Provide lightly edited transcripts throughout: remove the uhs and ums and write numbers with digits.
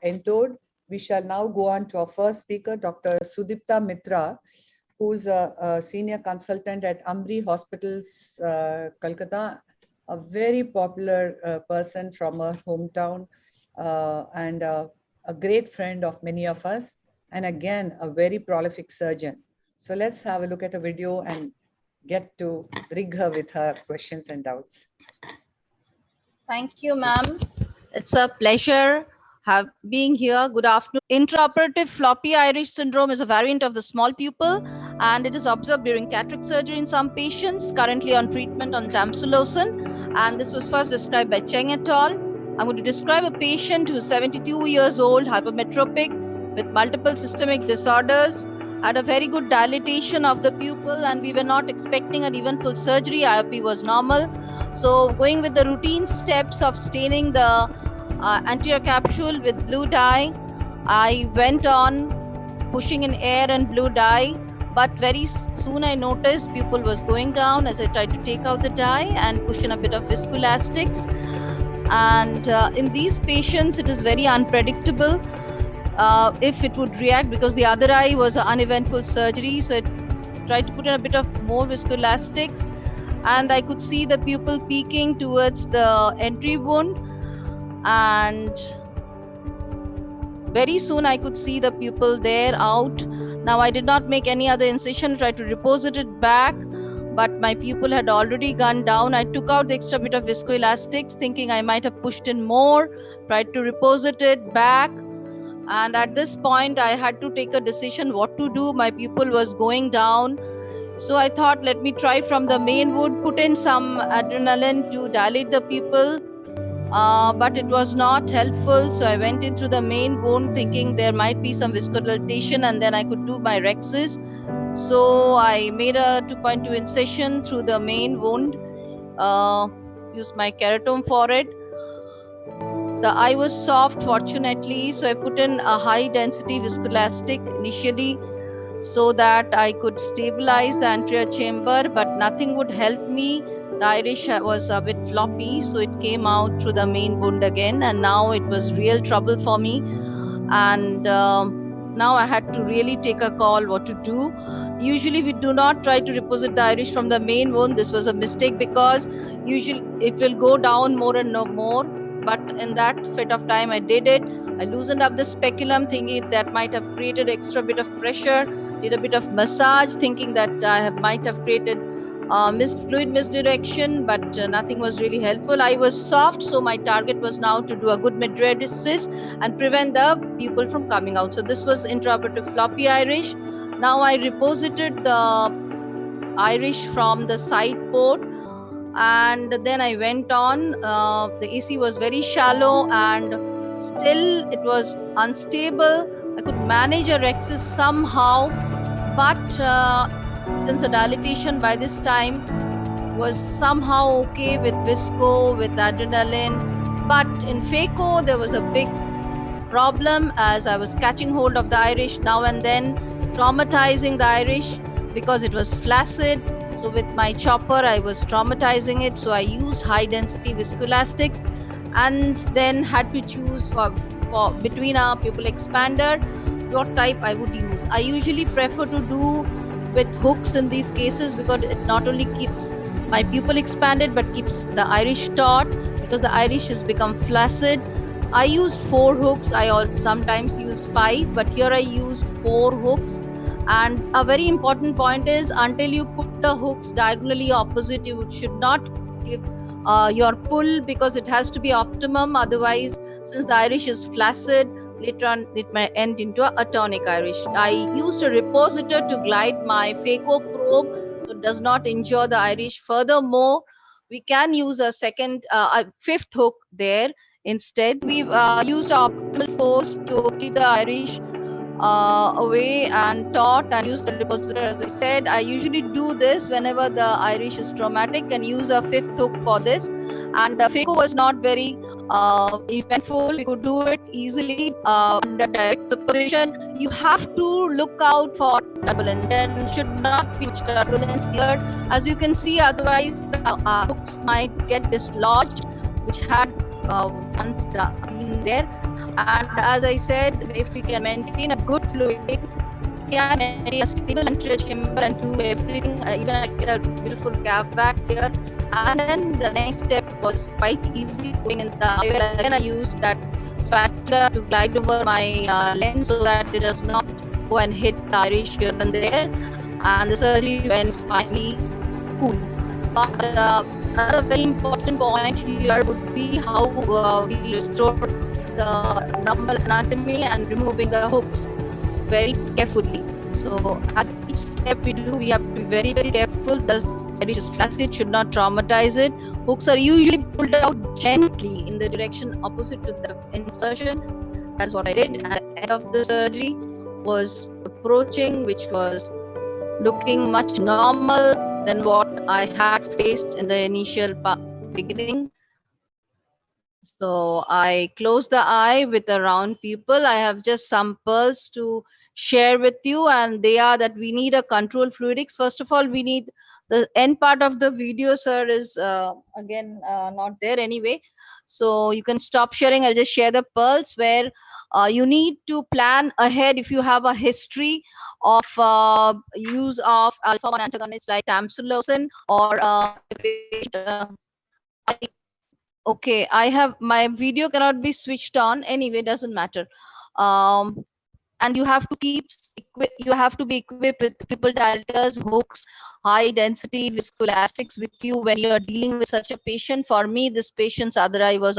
entered. We shall now go on to our first speaker, Dr. SUDIPTA MITRA, who's a senior consultant at Ambri Hospitals, Calcutta, a very popular person from her hometown, and a great friend of many of us, and again, a very prolific surgeon. So let's have a look at a video and get to rig her with her questions and doubts. Thank you, ma'am. It's a pleasure being here. Good afternoon. Intraoperative floppy iris syndrome is a variant of the small pupil, and it is observed during cataract surgery in some patients currently on treatment on tamsulosin. And this was first described by Cheng et al. I'm going to describe a patient who is 72 years old, hypermetropic, with multiple systemic disorders, had a very good dilatation of the pupil, and we were not expecting an even full surgery. IOP was normal. So going with the routine steps of staining the anterior capsule with blue dye, I went on pushing in air and blue dye, but very soon I noticed pupil was going down as I tried to take out the dye and push in a bit of viscoelastics. And in these patients, it is very unpredictable if it would react, because the other eye was an uneventful surgery. So I tried to put in a bit of more viscoelastics, and I could see the pupil peeking towards the entry wound, and very soon I could see the pupil there out. Now I did not make any other incision, tried to reposit it back, but my pupil had already gone down. I took out the extra bit of viscoelastics thinking I might have pushed in more, tried to reposit it back, and at this point I had to take a decision what to do. My pupil was going down. So I thought, let me try from the main wound, put in some adrenaline to dilate the pupil, but it was not helpful. So I went in through the main wound thinking there might be some viscodilatation and then I could do my rhexis. So I made a 2.2 incision through the main wound, used my keratome for it. The eye was soft, fortunately, so I put in a high density viscoelastic initially, so that I could stabilize the anterior chamber, but nothing would help me. The iris was a bit floppy, so it came out through the main wound again, and now it was real trouble for me. And now I had to really take a call what to do. Usually we do not try to reposit the iris from the main wound. This was a mistake, because usually it will go down more and more, but in that fit of time I did it. I loosened up the speculum thinking that might have created extra bit of pressure, did a bit of massage thinking that I might have created fluid misdirection, but nothing was really helpful. I was soft, so my target was now to do a good mydriasis and prevent the pupil from coming out. So this was intraoperative floppy iris. Now I reposited the iris from the side port, and then I went on. The AC was very shallow and still it was unstable. I could manage a rhexis somehow, but since the dilatation by this time was somehow okay with visco, with adrenaline, but in phaco there was a big problem, as I was catching hold of the iris now and then, traumatizing the iris because it was flaccid. So with my chopper I was traumatizing it, so I used high density viscoelastics and then had to choose for between a pupil expander what type I would use. I usually prefer to do with hooks in these cases, because it not only keeps my pupil expanded but keeps the iris taut, because the iris has become flaccid. I used 4 hooks. I sometimes use 5, but here I used 4 hooks. And a very important point is, until you put the hooks diagonally opposite, you should not give your pull, because it has to be optimum. Otherwise, since the iris is flaccid, later on it might end into a tonic iris. I used a repositor to glide my phaco probe so it does not injure the iris. Furthermore, we can use a fifth hook there instead. We've used optimal force to keep the iris away and taut, and use the repositor. As I said, I usually do this whenever the iris is traumatic and use a fifth hook for this. And the phaco was not very eventful. We could do it easily under direct supervision. You have to look out for turbulence. There should not be much turbulence here, as you can see. Otherwise, the hooks might get dislodged, which had once been there. And as I said, if we can maintain a good fluidics, can maintain a stable anterior chamber and do everything. Even I get a beautiful cap back here. And then the next step was quite easy. Going in the IOL, again I used that spatula to glide over my lens so that it does not go and hit the iris here and there. And the surgery went finally cool. But another very important point here would be how we restore the normal anatomy and removing the hooks very carefully. So as each step we do, we have to be very, very careful. The iris is flaccid, should not traumatize it. Hooks are usually pulled out gently in the direction opposite to the insertion. That's what I did. And at the end of the surgery was approaching, which was looking much normal than what I had faced in the initial beginning. So I close the eye with a round pupil. I have just some pearls to share with you, and they are that we need a control fluidics. First of all, we need the end part of the video, sir, is again not there anyway. So you can stop sharing. I'll just share the pearls where you need to plan ahead if you have a history of use of alpha-1 antagonists like tamsulosin or okay, I have my video cannot be switched on anyway, doesn't matter. And you have to keep you have to be equipped with pupil dilators, hooks, high density viscoelastics with you when you are dealing with such a patient. For me, this patient's other eye was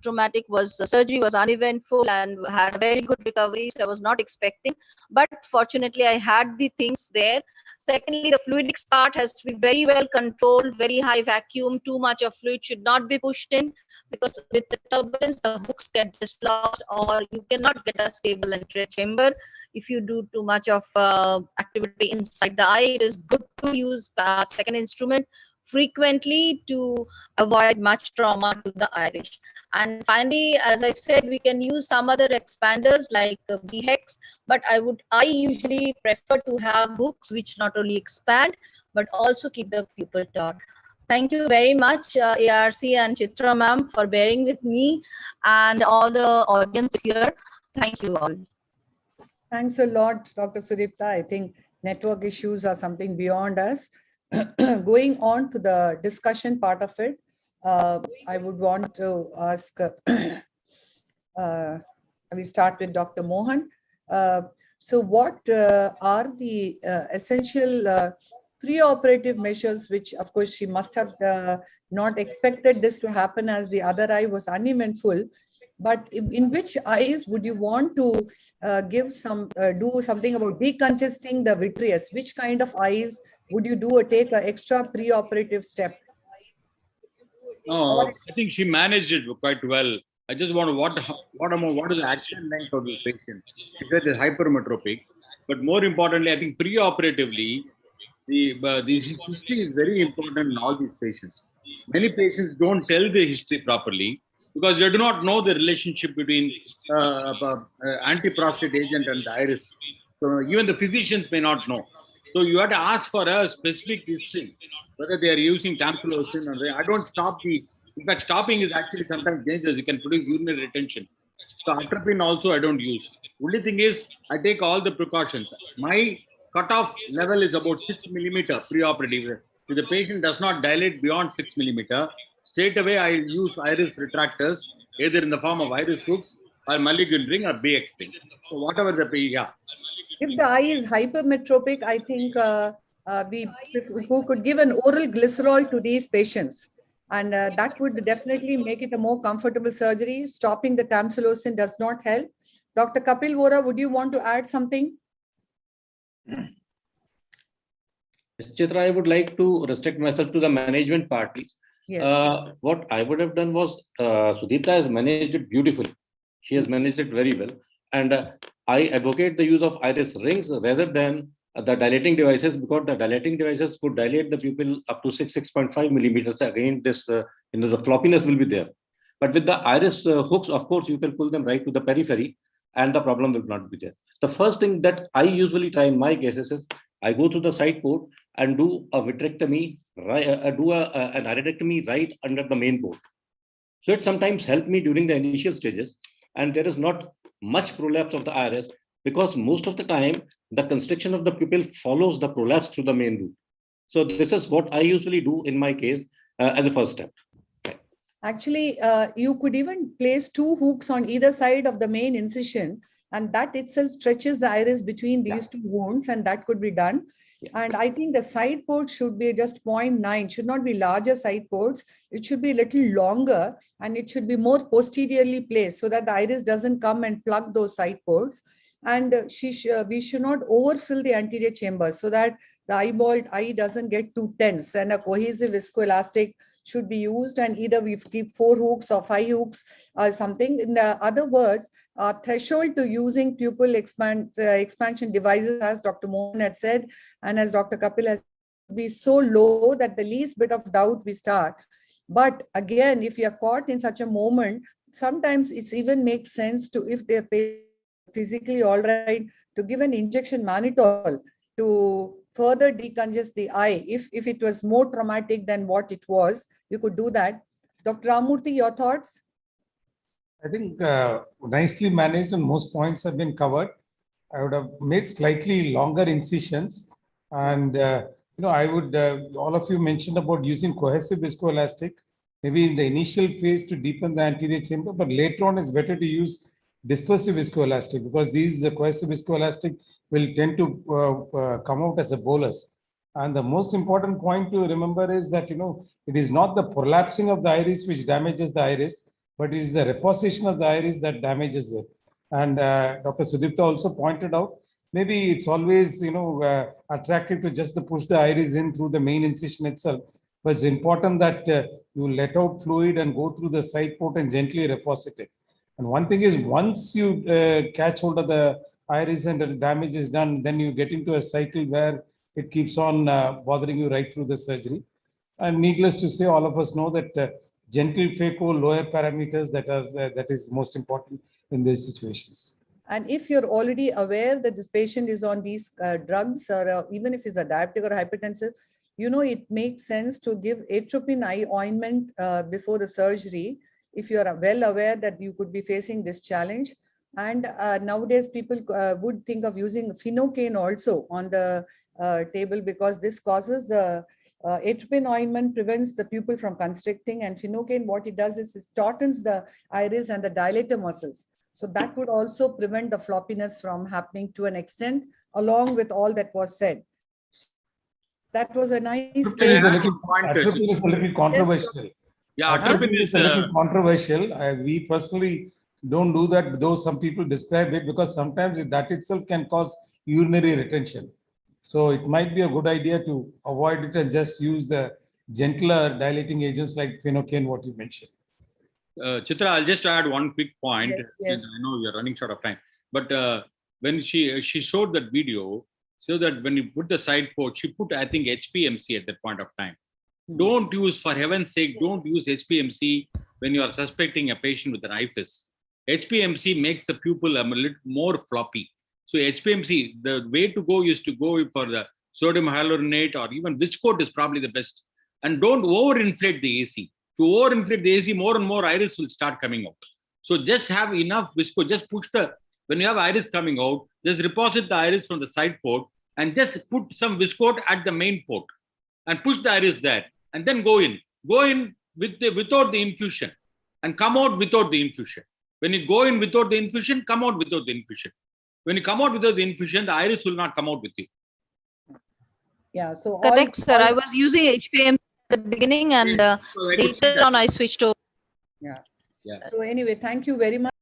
traumatic, was surgery was uneventful and had a very good recovery. So I was not expecting, but fortunately I had the things there. Secondly, the fluidics part has to be very well controlled, very high vacuum. Too much of fluid should not be pushed in because with the turbulence, the hooks get dislodged or you cannot get a stable anterior chamber. If you do too much of activity inside the eye, it is good to use the second instrument frequently to avoid much trauma to the iris. And finally, as I said, we can use some other expanders like BHEX, but I usually prefer to have hooks which not only expand but also keep the pupil taut. Thank you very much, ARC and Chitra ma'am, for bearing with me and all the audience here. Thank you all. Thanks a lot, Dr. Sudipta. I think network issues are something beyond us. Going on to the discussion part of it, I would want to ask, we start with Dr. Mohan. So what are the essential preoperative measures, which of course she must have not expected this to happen as the other eye was uneventful, but in which eyes would you want to give some, do something about decongesting the vitreous? Which kind of eyes would you do or take an extra preoperative step? No, I think she managed it quite well. I just want to what is the action length of the patient? She said it's hypermetropic, but more importantly, I think preoperatively, the history is very important in all these patients. Many patients don't tell the history properly because they do not know the relationship between anti-prostate agent and the iris. So even the physicians may not know. So you have to ask for a specific history, whether they are using tamsulosin or I don't stop the. In fact, stopping is actually sometimes dangerous. You can produce urinary retention. So atropine also I don't use. Only thing is I take all the precautions. My cutoff level is about 6 millimeter preoperative. If the patient does not dilate beyond 6 millimeter, straight away I use iris retractors, either in the form of iris hooks or Mulligan ring or BX ring. So whatever the If the eye is hypermetropic, I think who could give an oral glycerol to these patients. And that would definitely make it a more comfortable surgery. Stopping the tamsulosin does not help. Dr. Kapil Vora, would you want to add something? Chitra, I would like to restrict myself to the management part, please. Yes. What I would have done was, Sudipta has managed it beautifully. She has managed it very well. And I advocate the use of iris rings rather than the dilating devices, because the dilating devices could dilate the pupil up to 6.5 millimeters. Again, this, the floppiness will be there. But with the iris hooks, of course, you can pull them right to the periphery and the problem will not be there. The first thing that I usually try in my cases is I go to the side port and do a vitrectomy, an iridectomy right under the main port. So it sometimes helped me during the initial stages. and there is not much prolapse of the iris, because most of the time the constriction of the pupil follows the prolapse through the main root. So this is what I usually do in my case as a first step. Actually, you could even place 2 hooks on either side of the main incision, and that itself stretches the iris between these 2 wounds, and that could be done. Yeah. And I think the side ports should be just 0.9, should not be larger side ports. It should be a little longer, and it should be more posteriorly placed so that the iris doesn't come and plug those side ports. And we should not overfill the anterior chamber so that the eyeball eye doesn't get too tense, and a cohesive viscoelastic should be used, and either we keep 4 hooks or 5 hooks or something. In other words, our threshold to using pupil expansion devices, as Dr. Mohan had said, and as Dr. Kapil has, be so low that the least bit of doubt we start. But again, if you are caught in such a moment, sometimes it's even makes sense to, if they're physically all right, to give an injection mannitol to further decongest the eye. If it was more traumatic than what it was, you could do that. Dr. Ramurthy, your thoughts? I think nicely managed, and most points have been covered. I would have made slightly longer incisions, and I would, all of you mentioned about using cohesive viscoelastic, maybe in the initial phase to deepen the anterior chamber, but later on it's better to use dispersive viscoelastic, because these cohesive viscoelastic will tend to come out as a bolus. And the most important point to remember is that, it is not the prolapsing of the iris which damages the iris, but it is the reposition of the iris that damages it. And Dr. Sudipta also pointed out, maybe it's always, attractive to just push the iris in through the main incision itself. But it's important that you let out fluid and go through the side port and gently reposit it. And one thing is, once you catch hold of the iris and the damage is done, then you get into a cycle where it keeps on bothering you right through the surgery. And needless to say, all of us know that gentle phaco, lower parameters, that is most important in these situations. And if you're already aware that this patient is on these drugs, or even if it's a diabetic or hypertensive, it makes sense to give atropine eye ointment before the surgery, if you are well aware that you could be facing this challenge. And nowadays people would think of using phenocaine also on the table, because this causes the atropine ointment prevents the pupil from constricting, and phenocaine, what it does is it tautens the iris and the dilator muscles. So that would also prevent the floppiness from happening to an extent, along with all that was said. That was a nice case. Atropine is a little controversial. Yeah, atropine is a little controversial. We personally don't do that, though some people describe it, because sometimes that itself can cause urinary retention. So it might be a good idea to avoid it and just use the gentler dilating agents like phenocaine, what you mentioned. Chitra, I'll just add one quick point. Yes. I know you're running short of time, but when she showed that video, so that when you put the side port, she put, I think, HPMC at that point of time. Don't use, for heaven's sake, don't use HPMC when you are suspecting a patient with an IFIS. HPMC makes the pupil a little more floppy. So HPMC, the way to go is to go for the sodium hyaluronate, or even Viscoat is probably the best. And don't overinflate the AC. If you overinflate the AC, more and more iris will start coming out. So just have enough Viscoat. Just push when you have iris coming out, just reposit the iris from the side port and just put some Viscoat at the main port and push the iris there, and then go in. Go in without the infusion and come out without the infusion. When you go in without the infusion, come out without the infusion. When you come out without the infusion, the iris will not come out with you. Yeah, so correct, sir. I was using HPM at the beginning, and later on I switched over. Yeah. Yeah. So anyway, thank you very much.